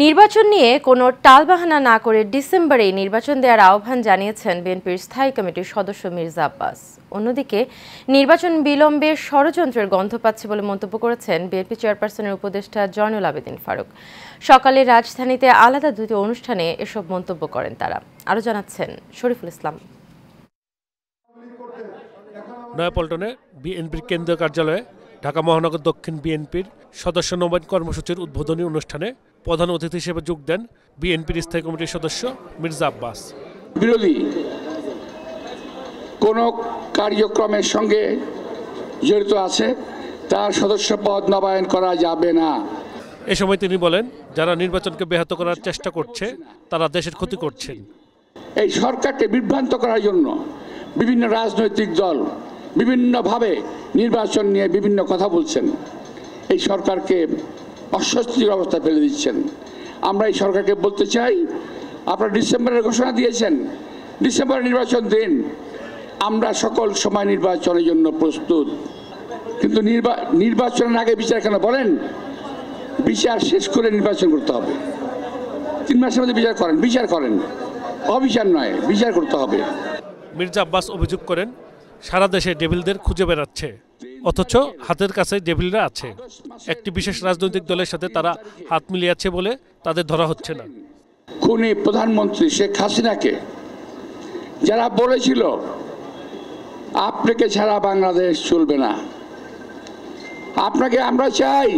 নির্বাচন নিয়ে কোনো টালবাহানা না করে ডিসেম্বরেই নির্বাচন দেওয়ার আহ্বান জানিয়েছেন বিএনপির স্থায়ী কমিটির সদস্য মির্জা আব্বাস। অন্যদিকে নির্বাচন বিলম্বে ষড়যন্ত্রের গন্ধ পাচ্ছে বলে মন্তব্য করেছেন বিএনপি চেয়ারপারসনের উপদেষ্টা জয়নুল আবেদিন ফারুক। সকালে রাজধানীতে আলাদা দুটি অনুষ্ঠানে এসব মন্তব্য করেন তারা। আরও জানাচ্ছেন শরীফুল ইসলাম। নয়াপল্টনে বিএনপির কেন্দ্রীয় কার্যালয়ে ঢাকা মহানগর দক্ষিণ বিএনপির সদস্য নবায়ন কর্মসূচির উদ্বোধনী অনুষ্ঠানে প্রধান অতিথি হিসেবে যোগ দেন বিএনপির স্থায়ী কমিটির সদস্য মির্জা আব্বাস। বিরোধী কোন কার্যক্রমের সঙ্গে জড়িত আছে তার সদস্য পদ নবায়ন করা যাবে না। এ সময় তিনি বলেন, যারা নির্বাচনকে ব্যাহত করার চেষ্টা করছে তারা দেশের ক্ষতি করছেন। এই সরকারকে বিভ্রান্ত করার জন্য বিভিন্ন রাজনৈতিক দল বিভিন্নভাবে নির্বাচন নিয়ে বিভিন্ন কথা বলছেন, এই সরকারকে অস্বস্তির অবস্থা ফেলে দিচ্ছেন। আমরা এই সরকারকে বলতে চাই, আপনারা ডিসেম্বরের ঘোষণা দিয়েছেন, ডিসেম্বরে নির্বাচন দিন, আমরা সকল সময় নির্বাচনের জন্য প্রস্তুত। কিন্তু নির্বাচনের আগে বিচার কেন বলেন? বিচার শেষ করে নির্বাচন করতে হবে। 3 মাসের মধ্যে বিচার করেন, অবিচার নয়, বিচার করতে হবে। মির্জা আব্বাস অভিযোগ করেন, সারা দেশে ডেভিলদের খুঁজে বেড়াচ্ছে, অথচ হাতের কাছে ডেভিলরা আছে। একটি বিশেষ রাজনৈতিক দলের সাথে তারা হাত মিলিয়েছে বলে তাদের ধরা হচ্ছে না। খুনি প্রধানমন্ত্রী শেখ হাসিনাকে যারা বলেছিল আপনাকে ছাড়া বাংলাদেশ চলবে না, আপনাকে আমরা চাই,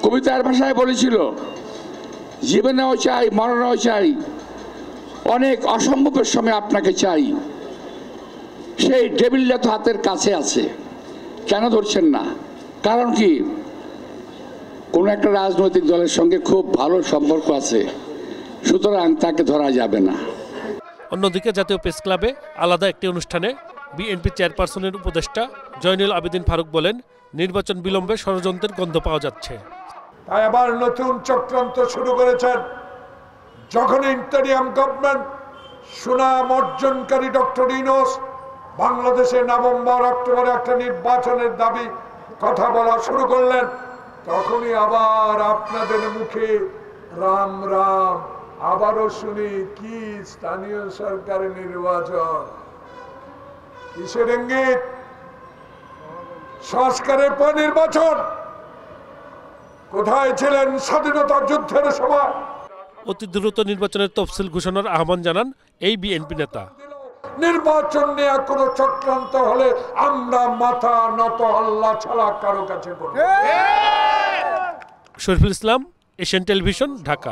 কবিতার ভাষায় বলেছিল জীবনেও চাই, মরণেও চাই, অনেক অসম্ভবের সময় আপনাকে চাই, সেই ডেভিলটা তো হাতের কাছে আছে, কেন ধরছেন না? কারণ কি? কোন একটা রাজনৈতিক দলের সঙ্গে খুব ভালো সম্পর্ক আছে, সুতরাং তাকে ধরা যাবে না। অন্যদিকে জাতীয় প্রেস ক্লাবে আলাদা একটি অনুষ্ঠানে বিএনপি চেয়ারপারসনের উপদেষ্টা জয়নুল আবেদিন ফারুক বলেন, নির্বাচন বিলম্বে ষড়যন্ত্রের গন্ধ পাওয়া যাচ্ছে। তাই আবার নতুন চক্রান্ত শুরু করেছেন। যখন ইন্টারিয়াম গভর্নমেন্ট সুনাম অর্জনকারী ডক্টর ইউনূস বাংলাদেশে নভেম্বর অক্টোবরে একটা নির্বাচনের দাবি কথা বলা শুরু করলেন, তখনই আবার আপনাদের মুখে রাম রাম, আবারও শুনি কি স্থানীয় সরকারের নির্বাচন, কিসের ইঙ্গিত? সংস্কারের পর নির্বাচন। কোথায় ছিলেন স্বাধীনতা যুদ্ধের সময়? অতি দ্রুত নির্বাচনের তফসিল ঘোষণার আহ্বান জানান এই বিএনপি নেতা। নির্বাচন নিয়ে কোনো চক্রান্ত হলে আমরা মাথা নত আল্লাহ ছাড়া কারো কাছে করব। Shariful Islam, Asian television, Dhaka.